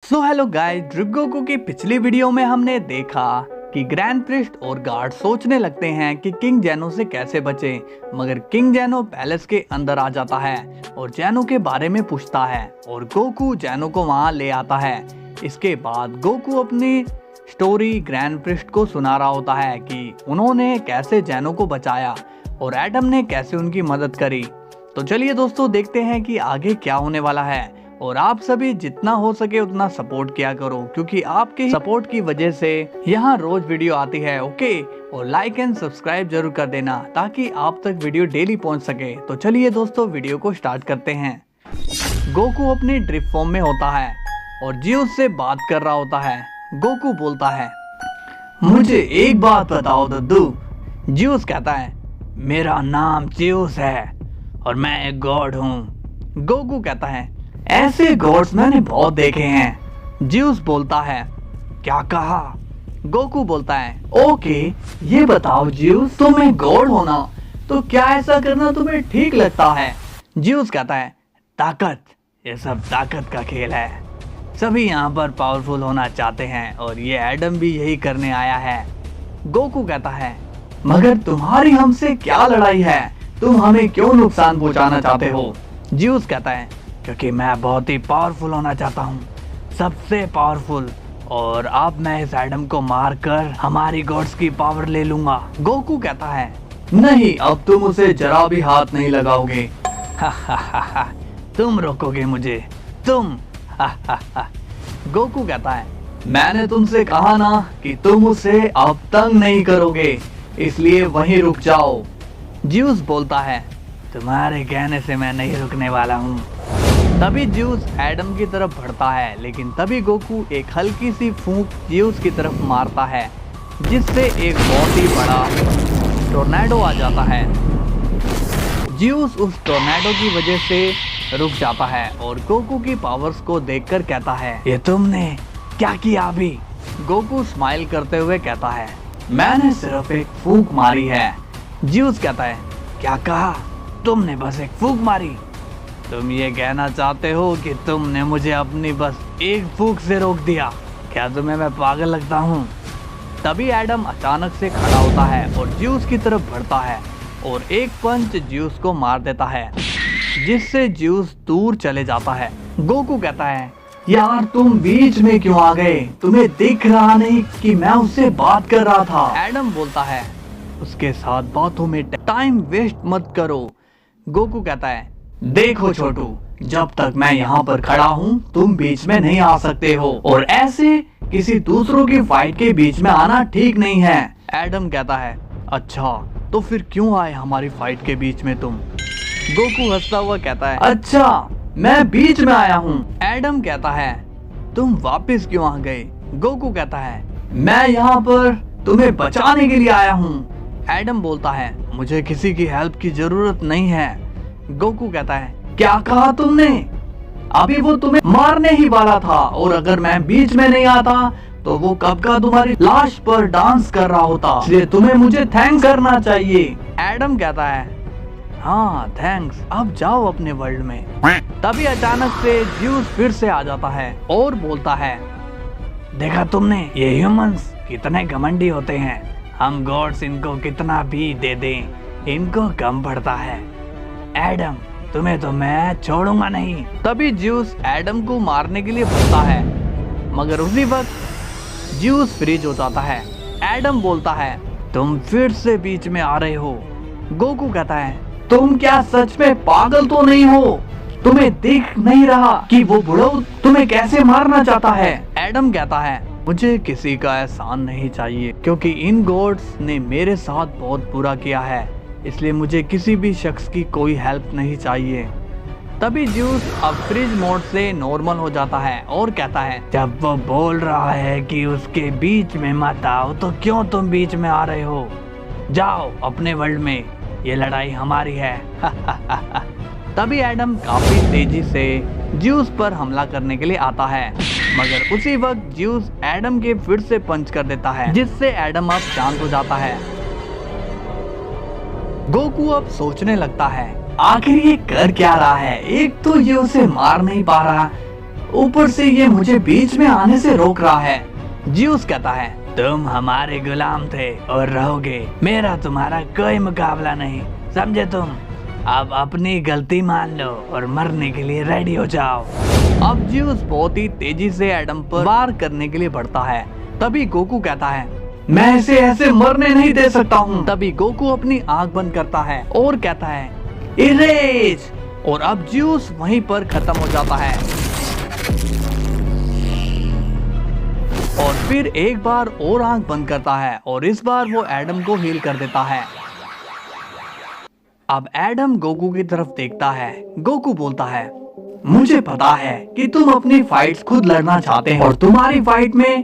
So hello guys, drip Goku की पिछली video में हमने देखा कि ग्रैंड प्रिस्ट और गार्ड सोचने लगते हैं कि किंग जेनो से कैसे बचें, मगर किंग जेनो पैलेस के अंदर आ जाता है और जेनो के बारे में पूछता है और गोकू जेनो को वहां ले आता है। इसके बाद गोकू अपनी स्टोरी ग्रैंड प्रिस्ट को सुना रहा होता है कि उन्होंने कैसे जेनो को बचाया और एडम ने कैसे उनकी मदद करी। तो चलिए दोस्तों, देखते हैं कि आगे क्या होने वाला है। और आप सभी जितना हो सके उतना सपोर्ट किया करो, क्योंकि आपके सपोर्ट की वजह से यहाँ रोज वीडियो आती है। ओके, और लाइक एंड सब्सक्राइब जरूर कर देना ताकि आप तक वीडियो डेली पहुँच सके। तो चलिए दोस्तों, वीडियो को स्टार्ट करते हैं। गोकू अपनी ड्रिप फॉर्म में होता है और जियोस से बात कर रहा होता है। गोकू बोलता है, मुझे एक बात बताओ दद्दू। जियोस कहता है, मेरा नाम जियोस है और मैं एक गॉड हूँ। गोकू कहता है, ऐसे गॉड्स मैंने बहुत देखे हैं। जियोस बोलता है, क्या कहा? गोकू बोलता है, ओके ये बताओ जियोस, तुम्हें गॉड होना तो क्या ऐसा करना तुम्हें ठीक लगता है? जियोस कहता है, ताकत, ये सब ताकत का खेल है। सभी यहाँ पर पावरफुल होना चाहते हैं और ये एडम भी यही करने आया है। गोकू कहता है, मगर तुम्हारी हमसे क्या लड़ाई है? तुम हमें क्यों नुकसान पहुंचाना चाहते हो? जियोस कहता है, क्योंकि मैं बहुत ही पावरफुल होना चाहता हूँ, सबसे पावरफुल, और अब मैं इस एडम को मारकर हमारी गॉड्स की पावर ले लूंगा। गोकू कहता है, नहीं, अब तुम उसे जरा भी हाथ नहीं लगाओगे। तुम रोकोगे मुझे, तुम। गोकू कहता है, मैंने तुमसे कहा ना कि तुम उसे अब तंग नहीं करोगे, इसलिए वहीं रुक जाओ। जियोस बोलता है, तुम्हारे कहने से मैं नहीं रुकने वाला हूँ। तभी जियोस एडम की तरफ बढ़ता है, लेकिन तभी गोकू एक हल्की सी फूंक जियोस की तरफ मारता है, जिससे एक बहुत ही बड़ा टोर्नेडो आ जाता है। जियोस उस टोर्नेडो की वजह से रुक जाता है और गोकू की पावर्स को देखकर कहता है, ये तुमने क्या किया अभी? गोकू स्माइल करते हुए कहता है, मैंने सिर्फ एक फूंक मारी है। जियोस कहता है, क्या कहा? तुमने बस एक फूंक मारी? तुम ये कहना चाहते हो कि तुमने मुझे अपनी बस एक फूंक से रोक दिया? क्या तुम्हें मैं पागल लगता हूँ? तभी एडम अचानक से खड़ा होता है और जियोस की तरफ बढ़ता है और एक पंच जियोस को मार देता है, जिससे जियोस दूर चले जाता है। गोकू कहता है, यार तुम बीच में क्यों आ गए? तुम्हें दिख रहा नहीं कि मैं उससे बात कर रहा था? एडम बोलता है, उसके साथ बातों में टाइम वेस्ट मत करो। गोकू कहता है, देखो छोटू, जब तक मैं यहाँ पर खड़ा हूँ तुम बीच में नहीं आ सकते हो, और ऐसे किसी दूसरों की फाइट के बीच में आना ठीक नहीं है। एडम कहता है, अच्छा तो फिर क्यों आए हमारी फाइट के बीच में तुम? गोकू हंसता हुआ कहता है, अच्छा मैं बीच में आया हूँ। एडम कहता है, तुम वापस क्यों आ गए? गोकू कहता है, मैं यहाँ पर तुम्हें बचाने के लिए आया हूँ। एडम बोलता है, मुझे किसी की हेल्प की जरूरत नहीं है। गोकू कहता है, क्या कहा तुमने? अभी वो तुम्हें मारने ही वाला था, और अगर मैं बीच में नहीं आता तो वो कब का तुम्हारी लाश पर डांस कर रहा होता, इसलिए तुम्हें मुझे थैंक्स करना चाहिए। एडम कहता है, हाँ थैंक्स, अब जाओ अपने वर्ल्ड में। तभी अचानक से जियोस फिर से आ जाता है और बोलता है, देखा तुमने, ये ह्यूमंस कितने घमंडी होते हैं, हम गॉड्स इनको कितना भी दे दें इनको कम पड़ता है। एडम, तुम्हें तो मैं छोड़ूंगा नहीं। तभी जियोस एडम को मारने के लिए बढ़ता है, मगर उसी वक्त जियोस फ्रीज हो जाता है। एडम बोलता है, तुम फिर से बीच में आ रहे हो। गोकू कहता है, तुम क्या सच में पागल तो नहीं हो? तुम्हें दिख नहीं रहा कि वो बुढ़ऊ तुम्हें कैसे मारना चाहता है? एडम कहता है, मुझे किसी का एहसान नहीं चाहिए, क्योंकि इन गॉड्स ने मेरे साथ बहुत बुरा किया है, इसलिए मुझे किसी भी शख्स की कोई हेल्प नहीं चाहिए। तभी जियोस अब फ्रीज मोड से नॉर्मल हो जाता है और कहता है, जब वो बोल रहा है कि उसके बीच में मत आओ तो क्यों तुम बीच में आ रहे हो? जाओ अपने वर्ल्ड में, ये लड़ाई हमारी है। तभी एडम काफी तेजी से जियोस पर हमला करने के लिए आता है, मगर उसी वक्त जियोस एडम के फिर से पंच कर देता है, जिससे एडम अब शांत हो जाता है। गोकू अब सोचने लगता है, आखिर ये कर क्या रहा है? एक तो ये उसे मार नहीं पा रहा, ऊपर से ये मुझे बीच में आने से रोक रहा है। ज्यूस कहता है, तुम हमारे गुलाम थे और रहोगे, मेरा तुम्हारा कोई मुकाबला नहीं, समझे तुम? अब अपनी गलती मान लो और मरने के लिए रेडी हो जाओ। अब ज्यूस बहुत ही तेजी से एडम पर वार करने के लिए बढ़ता है। तभी गोकू कहता है, मैं इसे ऐसे मरने नहीं दे सकता हूँ। तभी गोकू अपनी आंख बंद करता है और कहता है, इरेज। और अब ज्यूस वहीं पर खत्म हो जाता है। और फिर एक बार और आंख बंद करता है और इस बार वो एडम को हील कर देता है। अब एडम गोकू की तरफ देखता है। गोकू बोलता है, मुझे पता है कि तुम अपनी फाइट्स खुद लड़ना चाहते हो और तुम्हारी फाइट में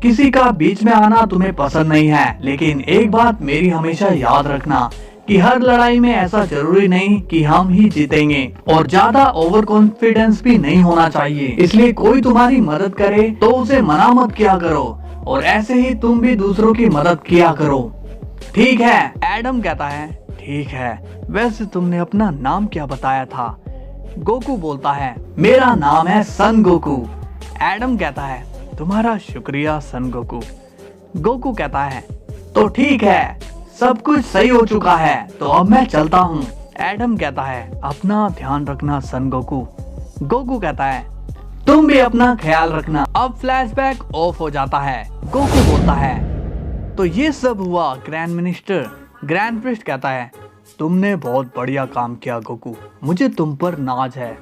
किसी का बीच में आना तुम्हें पसंद नहीं है, लेकिन एक बात मेरी हमेशा याद रखना कि हर लड़ाई में ऐसा जरूरी नहीं कि हम ही जीतेंगे और ज्यादा ओवर कॉन्फिडेंस भी नहीं होना चाहिए। इसलिए कोई तुम्हारी मदद करे तो उसे मना मत किया करो और ऐसे ही तुम भी दूसरों की मदद किया करो, ठीक है? एडम कहता है, ठीक है, वैसे तुमने अपना नाम क्या बताया था? गोकू बोलता है, मेरा नाम है सन गोकू। एडम कहता है, तुम्हारा शुक्रिया सन गोकू। गोकू कहता है, तो ठीक है, सब कुछ सही हो चुका है, तो अब मैं चलता हूँ। एडम कहता है, अपना ध्यान रखना सन गोकू। गोकू कहता है, तुम भी अपना ख्याल रखना। अब फ्लैशबैक ऑफ हो जाता है। गोकू बोलता है, तो ये सब हुआ ग्रैंड मिनिस्टर। ग्रैंड प्रिस्ट कहता है, तुमने बहुत बढ़िया काम किया गोकू, मुझे तुम पर नाज है।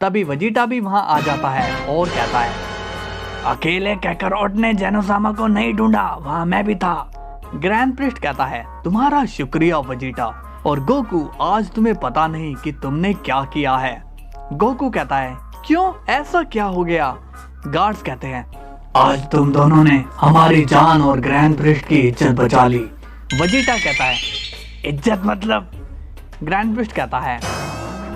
तभी वेजिटा भी वहां आ जाता है और कहता है, अकेले कैकरोट ने जेनोसामा को नहीं ढूंढा, वहां मैं भी था। ग्रैंड प्रिस्ट कहता है, तुम्हारा शुक्रिया वेजिटा। और गोकू, आज तुम्हें पता नहीं कि तुमने क्या किया है। गोकू कहता है, क्यों, ऐसा क्या हो गया? गार्ड्स कहते हैं, आज तुम दोनों ने हमारी जान और ग्रैंड प्रिस्ट की इज्जत बचा ली। वेजिटा कहता है, इज्जत मतलब? ग्रैंड प्रिस्ट कहता है,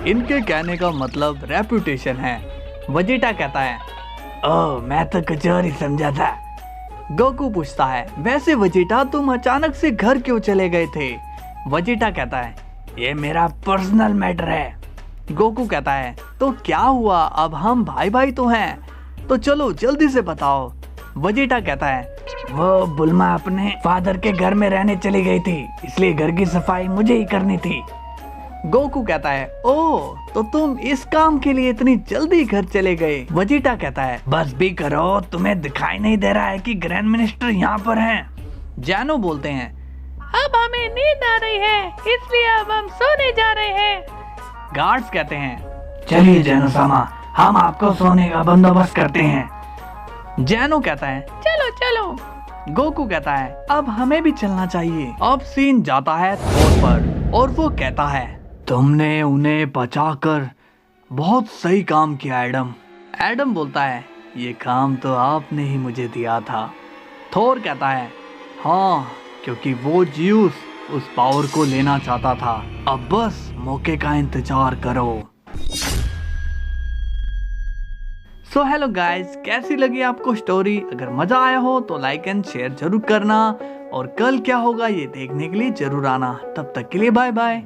इनके कहने का मतलब रेपुटेशन है। वेजिटा कहता है, ओह, मैं तो कुछ और ही समझा था। गोकू पूछता है, वैसे वेजिटा तुम अचानक से घर क्यों चले गए थे? वेजिटा कहता है, ये मेरा पर्सनल मैटर है। गोकू कहता है, तो क्या हुआ, अब हम भाई भाई तो हैं, तो चलो जल्दी से बताओ। वेजिटा कहता है, वो बुल्मा अपने फादर के घर में रहने चली गई थी, इसलिए घर की सफाई मुझे ही करनी थी। गोकू कहता है, ओह, तो तुम इस काम के लिए इतनी जल्दी घर चले गए। वेजिटा कहता है, बस भी करो, तुम्हें दिखाई नहीं दे रहा है कि ग्रैंड मिनिस्टर यहाँ पर हैं? जैनो बोलते हैं, अब हमें नींद आ रही है, इसलिए अब हम सोने जा रहे हैं। गार्ड्स कहते हैं, चलिए जेनोसामा, हम आपको सोने का बंदोबस्त करते हैं। जैनो कहता है, चलो चलो। गोकू कहता है, अब हमें भी चलना चाहिए। अब सीन जाता है थोर पर और वो कहता है, तुमने उन्हें बचाकर बहुत सही काम किया एडम। एडम बोलता है, ये काम तो आपने ही मुझे दिया था। थोर कहता है, हाँ, क्योंकि वो ज्यूस उस पावर को लेना चाहता था, अब बस मौके का इंतजार करो। सो हेलो गाइस, कैसी लगी आपको स्टोरी? अगर मजा आया हो तो लाइक एंड शेयर जरूर करना और कल क्या होगा ये देखने के लिए जरूर आना। तब तक के लिए बाय बाय।